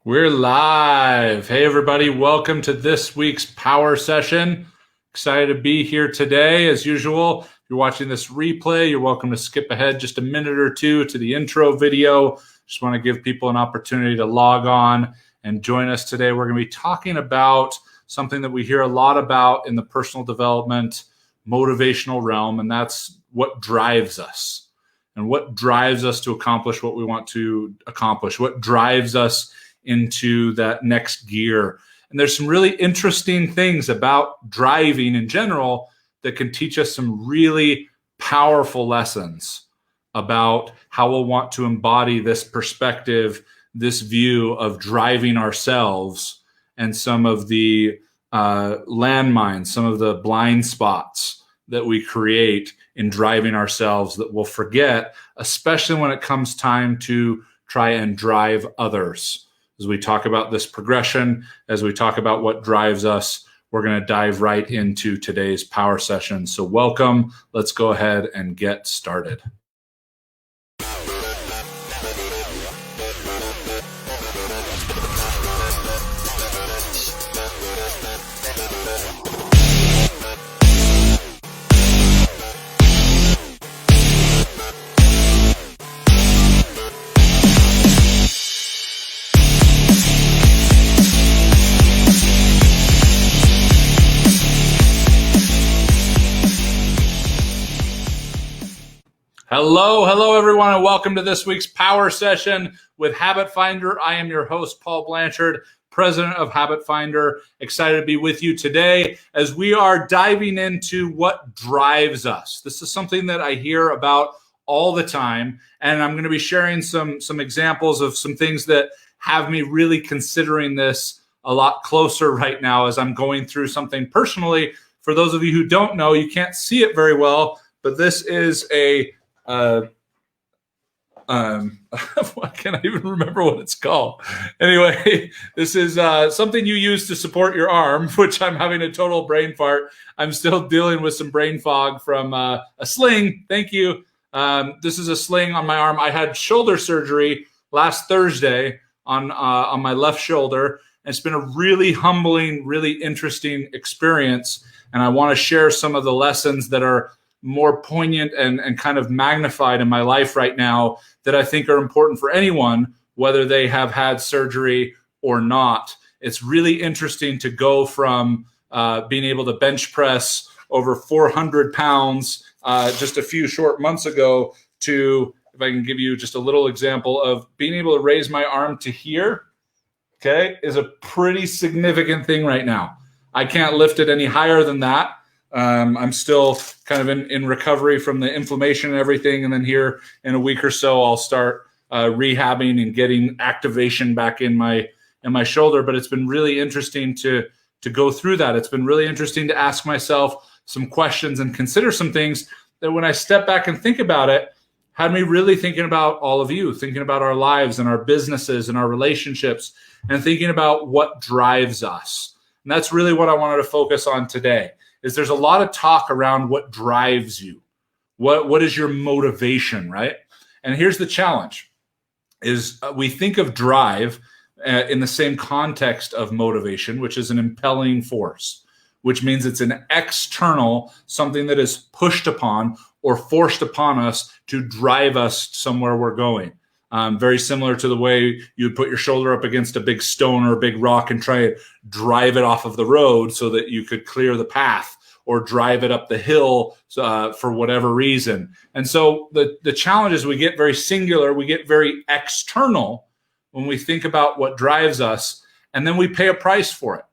We're live. Hey, everybody. Welcome to this week's power session. Excited to be here today. As usual, if you're watching this replay, you're welcome to skip ahead just a minute or two to the intro video. Just want to give people an opportunity to log on and join us today. We're going to be talking about something that we hear a lot about in the personal development, motivational realm, and that's what drives us and what drives us to accomplish what we want to accomplish, what drives us into that next gear. And there's some really interesting things about driving in general that can teach us some really powerful lessons about how we'll want to embody this perspective, this view of driving ourselves, and some of the landmines, some of the blind spots that we create in driving ourselves that we'll forget, especially when it comes time to try and drive others. As we talk about this progression, as we talk about what drives us, we're going to dive right into today's power session. So welcome. Let's go ahead and get started. Hello, everyone, and welcome to this week's power session with Habit Finder. I am your host, Paul Blanchard, president of Habit Finder. Excited to be with you today as we are diving into what drives us. This is something that I hear about all the time, and I'm going to be sharing some examples of some things that have me really considering this a lot closer right now as I'm going through something personally. For those of you who don't know, you can't see it very well, but this is a I can't even remember what it's called. Anyway, this is something you use to support your arm, which I'm having a total brain fart. I'm still dealing with some brain fog from a sling. Thank you. This is a sling on my arm. I had shoulder surgery last Thursday on my left shoulder. And it's been a really humbling, really interesting experience. And I want to share some of the lessons that are more poignant and kind of magnified in my life right now that I think are important for anyone, whether they have had surgery or not. It's really interesting to go from being able to bench press over 400 pounds just a few short months ago to, if I can give you just a little example of being able to raise my arm to here, okay, is a pretty significant thing right now. I can't lift it any higher than that. I'm still kind of in recovery from the inflammation and everything. And then here in a week or so, I'll start rehabbing and getting activation back in my shoulder. But it's been really interesting to go through that. It's been really interesting to ask myself some questions and consider some things that when I step back and think about it, had me really thinking about all of you, thinking about our lives and our businesses and our relationships, and thinking about what drives us. And that's really what I wanted to focus on today. Is there's a lot of talk around what drives you. What is your motivation, right? And here's the challenge, is we think of drive in the same context of motivation, which is an impelling force, which means it's an external, something that is pushed upon or forced upon us to drive us somewhere we're going. Very similar to the way you'd put your shoulder up against a big stone or a big rock and try and drive it off of the road so that you could clear the path or drive it up the hill for whatever reason. And so the challenge is we get very singular, we get very external when we think about what drives us, and then we pay a price for it.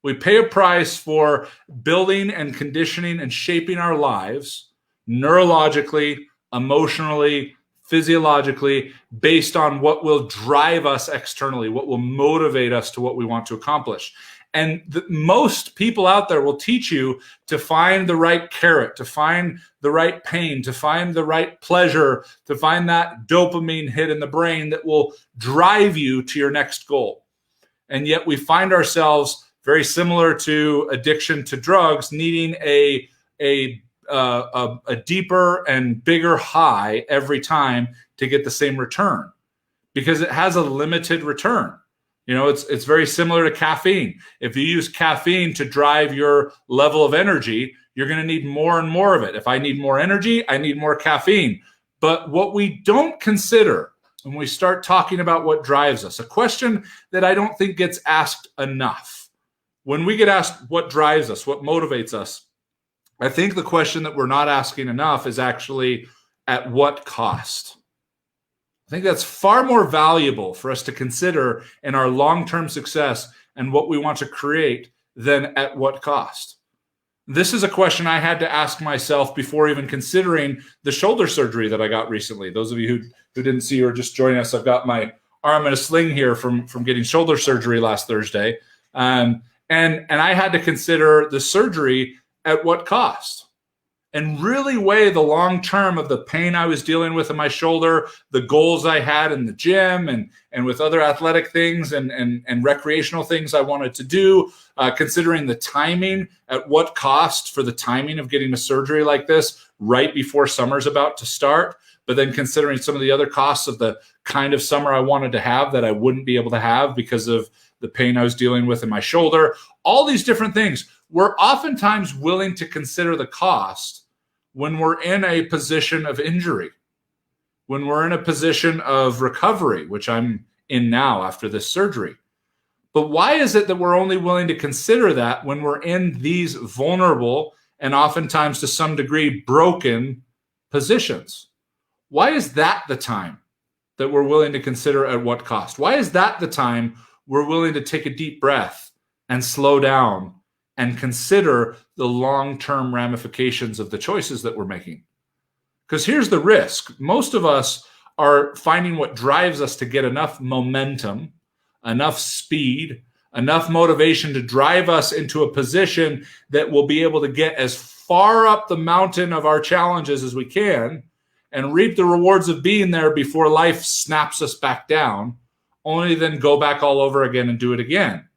We pay a price for building and conditioning and shaping our lives neurologically, emotionally, physiologically, based on what will drive us externally, what will motivate us to what we want to accomplish. And most people out there will teach you to find the right carrot, to find the right pain, to find the right pleasure, to find that dopamine hit in the brain that will drive you to your next goal. And yet we find ourselves very similar to addiction to drugs, needing a deeper and bigger high every time to get the same return, because it has a limited return. It's very similar to caffeine. If you use caffeine to drive your level of energy, you're going to need more and more of it. If I need more energy, I need more caffeine. But what we don't consider when we start talking about what drives us, a question that I don't think gets asked enough. When we get asked what drives us, what motivates us, I think the question that we're not asking enough is actually at what cost? I think that's far more valuable for us to consider in our long-term success and what we want to create than at what cost. This is a question I had to ask myself before even considering the shoulder surgery that I got recently. Those of you who didn't see or just joining us, I've got my arm in a sling here from getting shoulder surgery last Thursday. And I had to consider the surgery at what cost, and really weigh the long term of the pain I was dealing with in my shoulder, the goals I had in the gym and with other athletic things and recreational things I wanted to do, considering the timing, at what cost for the timing of getting a surgery like this right before summer's about to start, but then considering some of the other costs of the kind of summer I wanted to have that I wouldn't be able to have because of the pain I was dealing with in my shoulder, all these different things. We're oftentimes willing to consider the cost when we're in a position of injury, when we're in a position of recovery, which I'm in now after this surgery. But why is it that we're only willing to consider that when we're in these vulnerable and oftentimes to some degree broken positions? Why is that the time that we're willing to consider at what cost? Why is that the time we're willing to take a deep breath and slow down and consider the long-term ramifications of the choices that we're making? Because here's the risk. Most of us are finding what drives us to get enough momentum, enough speed, enough motivation to drive us into a position that we'll be able to get as far up the mountain of our challenges as we can and reap the rewards of being there before life snaps us back down, only then go back all over again and do it again.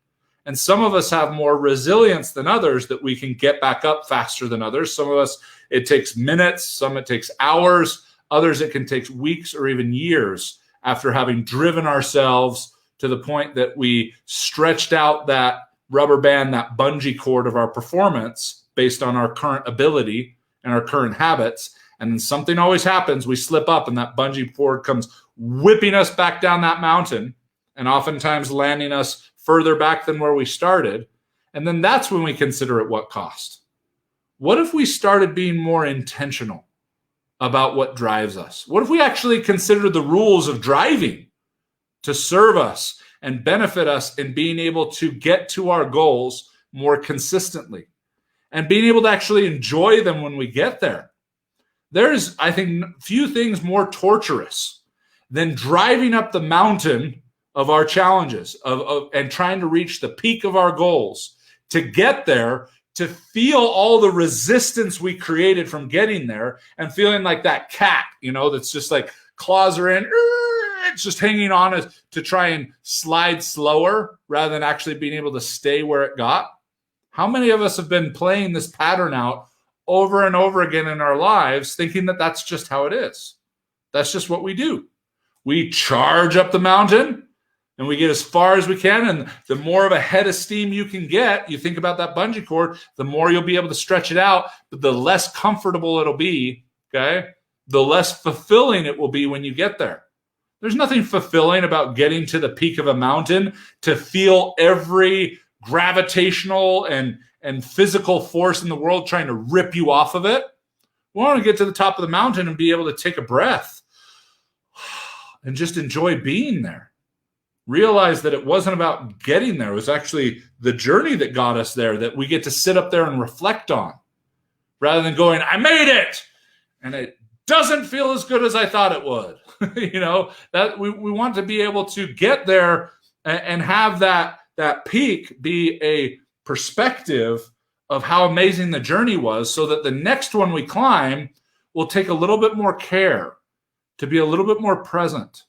And some of us have more resilience than others, that we can get back up faster than others. Some of us, it takes minutes, some it takes hours, others it can take weeks or even years after having driven ourselves to the point that we stretched out that rubber band, that bungee cord of our performance based on our current ability and our current habits. And then something always happens, we slip up and that bungee cord comes whipping us back down that mountain and oftentimes landing us further back than where we started. And then that's when we consider at what cost. What if we started being more intentional about what drives us? What if we actually considered the rules of driving to serve us and benefit us in being able to get to our goals more consistently and being able to actually enjoy them when we get there? There's, I think, few things more torturous than driving up the mountain of our challenges and trying to reach the peak of our goals, to get there, to feel all the resistance we created from getting there and feeling like that cat, that's just like claws are in, it's just hanging on us to try and slide slower rather than actually being able to stay where it got. How many of us have been playing this pattern out over and over again in our lives, thinking that that's just how it is? That's just what we do. We charge up the mountain and we get as far as we can. And the more of a head of steam you can get, you think about that bungee cord, the more you'll be able to stretch it out, but the less comfortable it'll be, okay? The less fulfilling it will be when you get there. There's nothing fulfilling about getting to the peak of a mountain to feel every gravitational and physical force in the world trying to rip you off of it. We want to get to the top of the mountain and be able to take a breath and just enjoy being there. Realize that it wasn't about getting there. It was actually the journey that got us there, that we get to sit up there and reflect on, rather than going, I made it, and it doesn't feel as good as I thought it would. That we want to be able to get there and have that peak be a perspective of how amazing the journey was, so that the next one we climb will take a little bit more care, to be a little bit more present,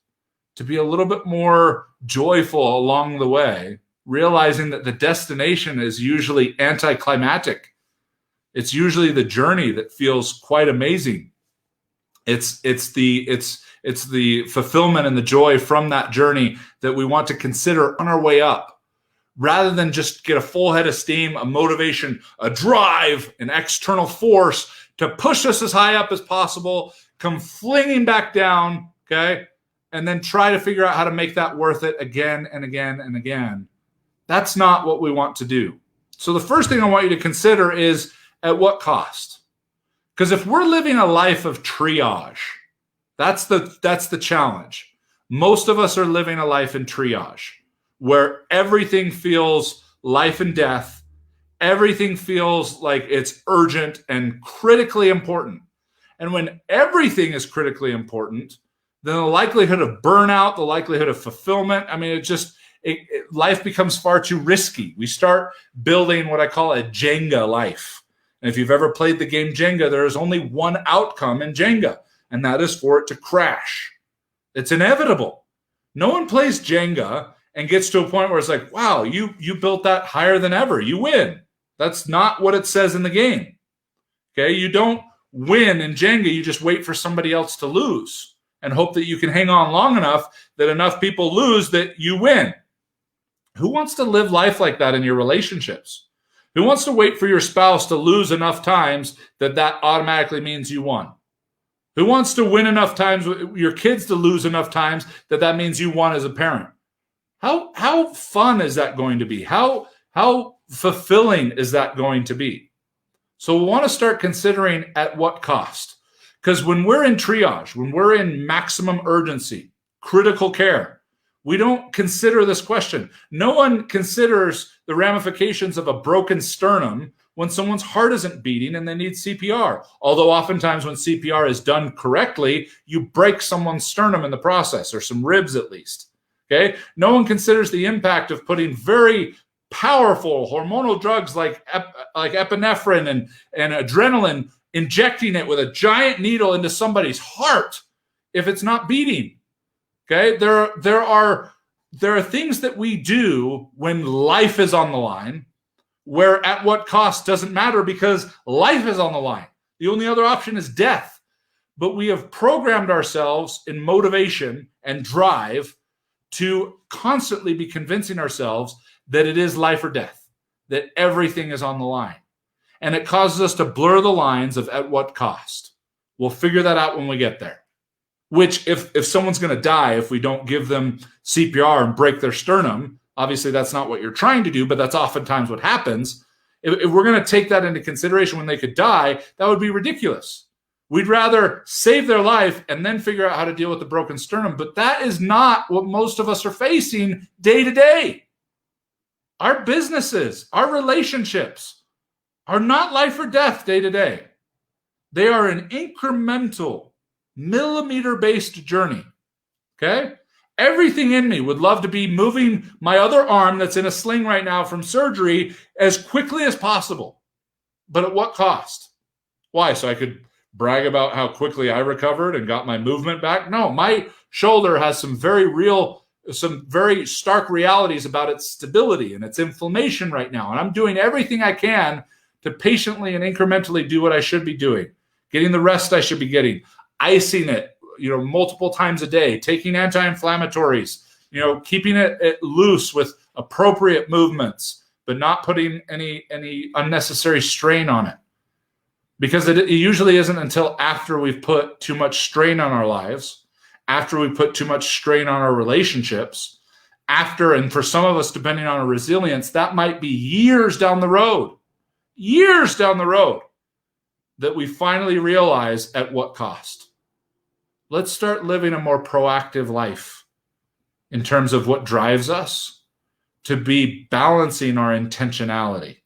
to be a little bit more joyful along the way, realizing that the destination is usually anticlimactic. It's usually the journey that feels quite amazing. It's the fulfillment and the joy from that journey that we want to consider on our way up, rather than just get a full head of steam, a motivation, a drive, an external force to push us as high up as possible, come flinging back down, okay? And then try to figure out how to make that worth it again and again and again. That's not what we want to do. So the first thing I want you to consider is, at what cost? Because if we're living a life of triage, that's the challenge. Most of us are living a life in triage, where everything feels life and death. Everything feels like it's urgent and critically important. And when everything is critically important, then the likelihood of burnout, the likelihood of fulfillment, I mean, life becomes far too risky. We start building what I call a Jenga life. And if you've ever played the game Jenga, there is only one outcome in Jenga, and that is for it to crash. It's inevitable. No one plays Jenga and gets to a point where it's like, wow, you built that higher than ever. You win. That's not what it says in the game. Okay, you don't win in Jenga. You just wait for somebody else to lose and hope that you can hang on long enough that enough people lose that you win. Who wants to live life like that in your relationships? Who wants to wait for your spouse to lose enough times that automatically means you won? Who wants to win enough times, your kids to lose enough times that means you won as a parent? How fun is that going to be? How fulfilling is that going to be? So we want to start considering at what cost. Because when we're in triage, when we're in maximum urgency, critical care, we don't consider this question. No one considers the ramifications of a broken sternum when someone's heart isn't beating and they need CPR. Although oftentimes when CPR is done correctly, you break someone's sternum in the process, or some ribs at least. Okay? No one considers the impact of putting very powerful hormonal drugs like epinephrine and adrenaline, injecting it with a giant needle into somebody's heart if it's not beating. Okay, there are things that we do when life is on the line, where at what cost doesn't matter because life is on the line. The only other option is death. But we have programmed ourselves in motivation and drive to constantly be convincing ourselves that it is life or death, that everything is on the line. And it causes us to blur the lines of at what cost. We'll figure that out when we get there. Which, if someone's going to die, if we don't give them CPR and break their sternum, obviously that's not what you're trying to do, but that's oftentimes what happens. If we're going to take that into consideration when they could die, that would be ridiculous. We'd rather save their life and then figure out how to deal with the broken sternum. But that is not what most of us are facing day to day. Our businesses, our relationships are not life or death day to day. They are an incremental, millimeter-based journey, okay? Everything in me would love to be moving my other arm that's in a sling right now from surgery as quickly as possible. But at what cost? Why? So I could brag about how quickly I recovered and got my movement back? No, my shoulder has some very stark realities about its stability and its inflammation right now. And I'm doing everything I can to patiently and incrementally do what I should be doing, getting the rest I should be getting, icing it, multiple times a day, taking anti-inflammatories, keeping it loose with appropriate movements, but not putting any unnecessary strain on it. Because it usually isn't until after we've put too much strain on our lives, after we put too much strain on our relationships, and for some of us, depending on our resilience, that might be years down the road, that we finally realize at what cost. Let's start living a more proactive life in terms of what drives us to be balancing our intentionality.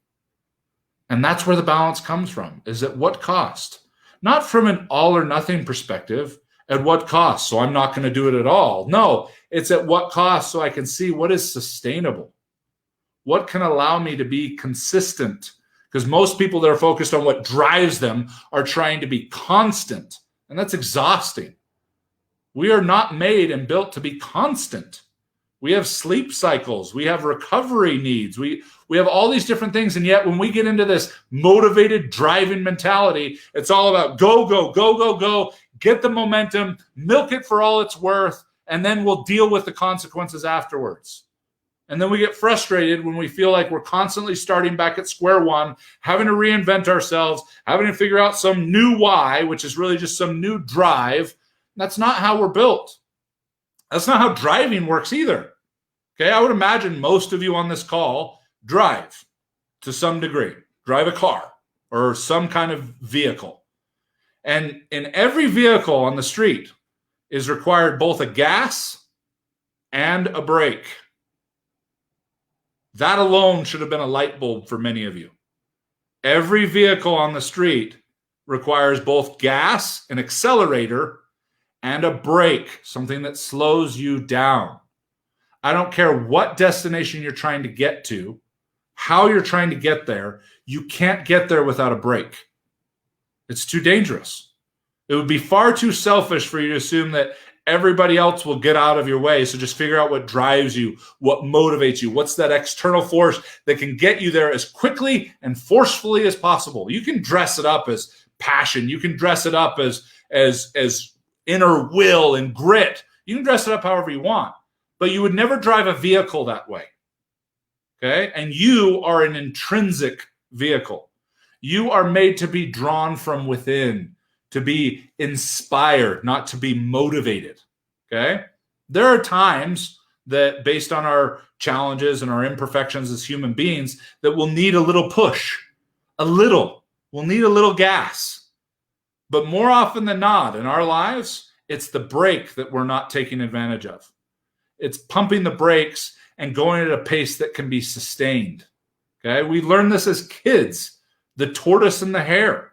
And that's where the balance comes from, is at what cost? Not from an all or nothing perspective, at what cost? So I'm not going to do it at all. No, it's at what cost so I can see what is sustainable. What can allow me to be consistent? Because most people that are focused on what drives them are trying to be constant. And that's exhausting. We are not made and built to be constant. We have sleep cycles. We have recovery needs. We have all these different things. And yet when we get into this motivated driving mentality, it's all about go, go, go, go, go. get the momentum, milk it for all it's worth, and then we'll deal with the consequences afterwards. And then we get frustrated when we feel like we're constantly starting back at square one, having to reinvent ourselves, having to figure out some new why, which is really just some new drive. That's not how we're built. That's not how driving works either. Okay, I would imagine most of you on this call drive to some degree, drive a car or some kind of vehicle. And in every vehicle on the street is required both a gas and a brake. That alone should have been a light bulb for many of you. Every vehicle on the street requires both gas, an accelerator, and a brake, something that slows you down. I don't care what destination you're trying to get to, how you're trying to get there, you can't get there without a brake. It's too dangerous. It would be far too selfish for you to assume that everybody else will get out of your way. So just figure out what drives you, what motivates you, what's that external force that can get you there as quickly and forcefully as possible. You can dress it up as passion. You can dress it up as inner will and grit. You can dress it up however you want, but you would never drive a vehicle that way. Okay? And you are an intrinsic vehicle. You are made to be drawn from within, to be inspired, not to be motivated. Okay? There are times that, based on our challenges and our imperfections as human beings, that we'll need a little push, we'll need a little gas. But more often than not in our lives, it's the brake that we're not taking advantage of. It's pumping the brakes and going at a pace that can be sustained. Okay? We learn this as kids, the tortoise and the hare.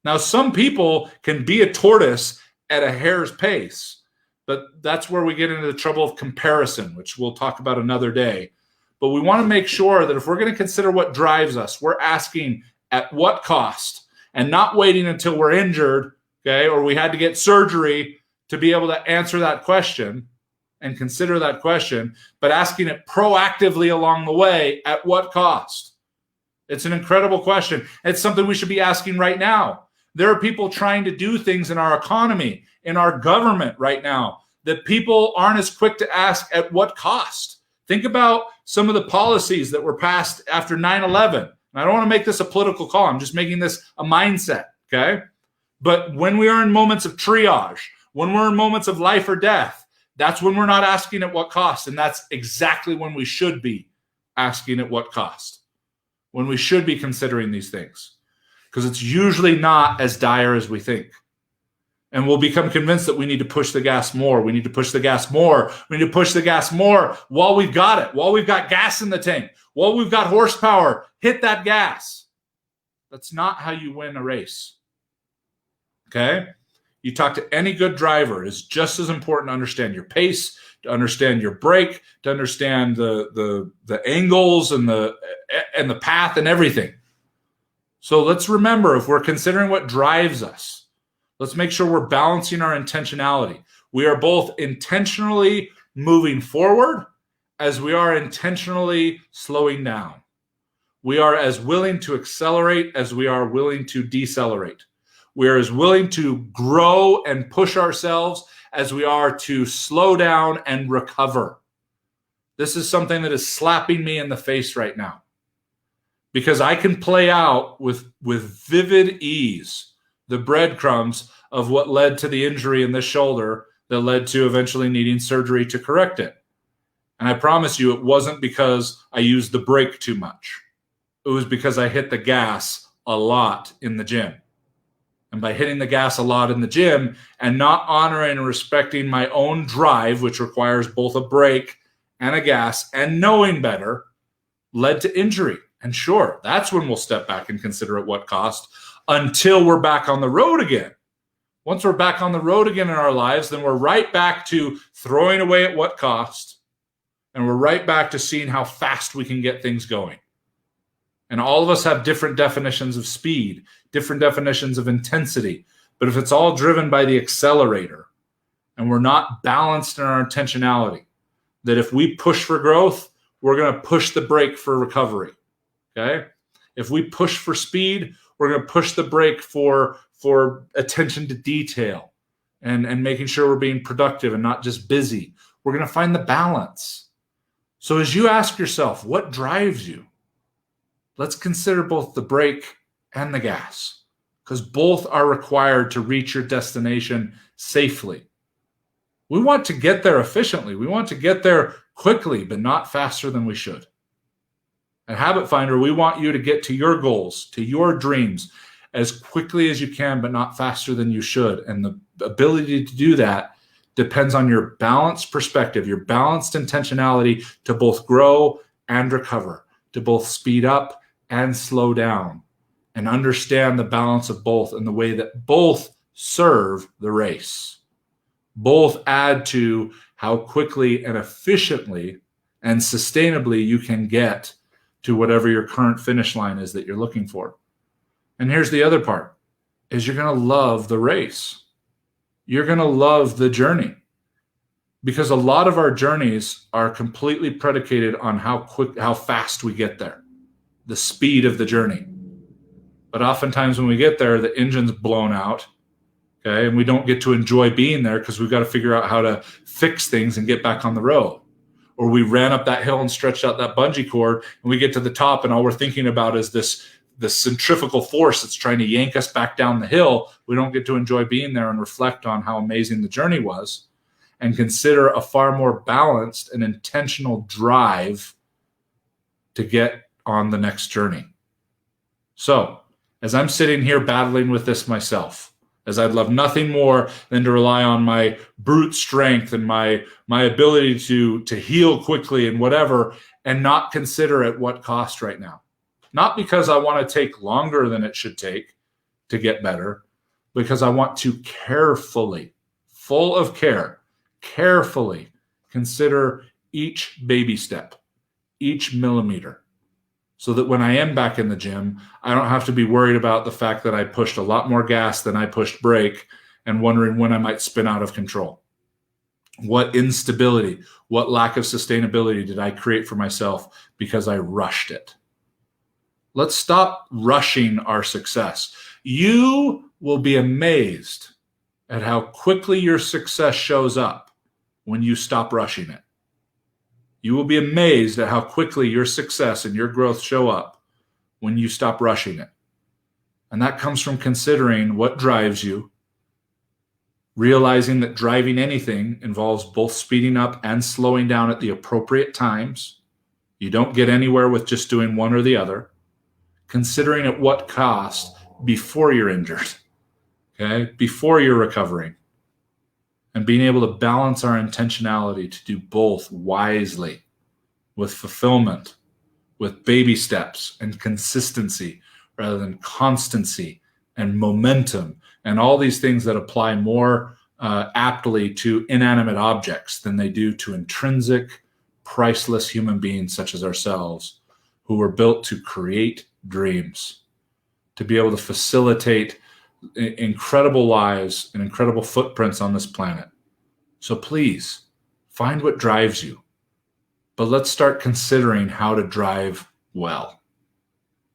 Now, some people can be a tortoise at a hare's pace, but that's where we get into the trouble of comparison, which we'll talk about another day. But we want to make sure that if we're going to consider what drives us, we're asking at what cost, and not waiting until we're injured, okay, or we had to get surgery to be able to answer that question and consider that question, but asking it proactively along the way, at what cost? It's an incredible question. It's something we should be asking right now. There are people trying to do things in our economy, in our government right now, that people aren't as quick to ask at what cost. Think about some of the policies that were passed after 9/11. And I don't want to make this a political call. I'm just making this a mindset, okay? But when we are in moments of triage, when we're in moments of life or death, that's when we're not asking at what cost. And that's exactly when we should be asking at what cost, when we should be considering these things. Because it's usually not as dire as we think. And we'll become convinced that we need to push the gas more. We need to push the gas more. We need to push the gas more while we've got it, while we've got gas in the tank, while we've got horsepower. Hit that gas. That's not how you win a race. Okay? You talk to any good driver, it's just as important to understand your pace, to understand your brake, to understand the angles and the path and everything. So let's remember, if we're considering what drives us, let's make sure we're balancing our intentionality. We are both intentionally moving forward as we are intentionally slowing down. We are as willing to accelerate as we are willing to decelerate. We are as willing to grow and push ourselves as we are to slow down and recover. This is something that is slapping me in the face right now, because I can play out with vivid ease the breadcrumbs of what led to the injury in this shoulder that led to eventually needing surgery to correct it. And I promise you, it wasn't because I used the brake too much. It was because I hit the gas a lot in the gym. And by hitting the gas a lot in the gym and not honoring and respecting my own drive, which requires both a brake and a gas, and knowing better, led to injury. And sure, that's when we'll step back and consider at what cost, until we're back on the road again. Once we're back on the road again in our lives, then we're right back to throwing away at what cost, and we're right back to seeing how fast we can get things going. And all of us have different definitions of speed, different definitions of intensity. But if it's all driven by the accelerator and we're not balanced in our intentionality, that if we push for growth, we're going to push the brake for recovery. Okay? If we push for speed, we're going to push the brake for attention to detail. and making sure we're being productive and not just busy. We're going to find the balance. So as you ask yourself, what drives you? Let's consider both the brake and the gas, because both are required to reach your destination safely. We want to get there efficiently. We want to get there quickly, but not faster than we should. At Habit Finder, we want you to get to your goals, to your dreams, as quickly as you can, but not faster than you should. And the ability to do that depends on your balanced perspective, your balanced intentionality to both grow and recover, to both speed up and slow down, and understand the balance of both and the way that both serve the race. Both add to how quickly and efficiently and sustainably you can get to whatever your current finish line is that you're looking for. And here's the other part, is you're going to love the race. You're going to love the journey, because a lot of our journeys are completely predicated on how fast we get there, the speed of the journey. But oftentimes when we get there, the engine's blown out, okay, and we don't get to enjoy being there because we've got to figure out how to fix things and get back on the road. Or we ran up that hill and stretched out that bungee cord, and we get to the top, and all we're thinking about is this centrifugal force that's trying to yank us back down the hill. We don't get to enjoy being there and reflect on how amazing the journey was, and consider a far more balanced and intentional drive to get on the next journey. So, as I'm sitting here battling with this myself, as I'd love nothing more than to rely on my brute strength and my ability to heal quickly and whatever, and not consider at what cost right now. Not because I want to take longer than it should take to get better, because I want to carefully, full of care, carefully consider each baby step, each millimeter, so that when I am back in the gym, I don't have to be worried about the fact that I pushed a lot more gas than I pushed brake and wondering when I might spin out of control. What instability, what lack of sustainability did I create for myself because I rushed it? Let's stop rushing our success. You will be amazed at how quickly your success shows up when you stop rushing it. You will be amazed at how quickly your success and your growth show up when you stop rushing it. And that comes from considering what drives you, realizing that driving anything involves both speeding up and slowing down at the appropriate times. You don't get anywhere with just doing one or the other. Considering at what cost before you're injured, okay, before you're recovering. And being able to balance our intentionality to do both wisely, with fulfillment, with baby steps and consistency, rather than constancy and momentum, and all these things that apply more aptly to inanimate objects than they do to intrinsic, priceless human beings such as ourselves, who were built to create dreams, to be able to facilitate incredible lives and incredible footprints on this planet. So please find what drives you, but let's start considering how to drive well.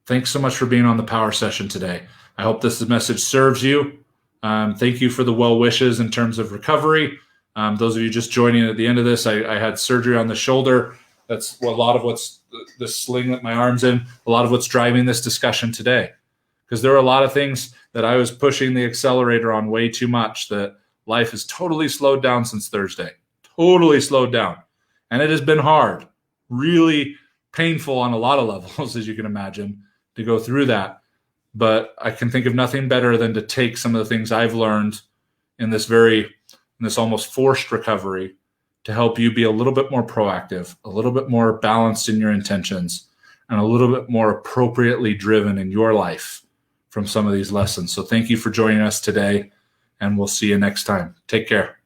Thanks so much for being on the Power Session today. I hope this message serves you. Thank you for the well wishes in terms of recovery. Those of you just joining at the end of this, I had surgery on the shoulder. That's a lot of what's the sling that my arm's in, a lot of what's driving this discussion today. Because there are a lot of things that I was pushing the accelerator on way too much, that life has totally slowed down since Thursday. Totally slowed down. And it has been hard, really painful on a lot of levels, as you can imagine, to go through that. But I can think of nothing better than to take some of the things I've learned in this almost forced recovery to help you be a little bit more proactive, a little bit more balanced in your intentions, and a little bit more appropriately driven in your life from some of these lessons. So thank you for joining us today, and we'll see you next time. Take care.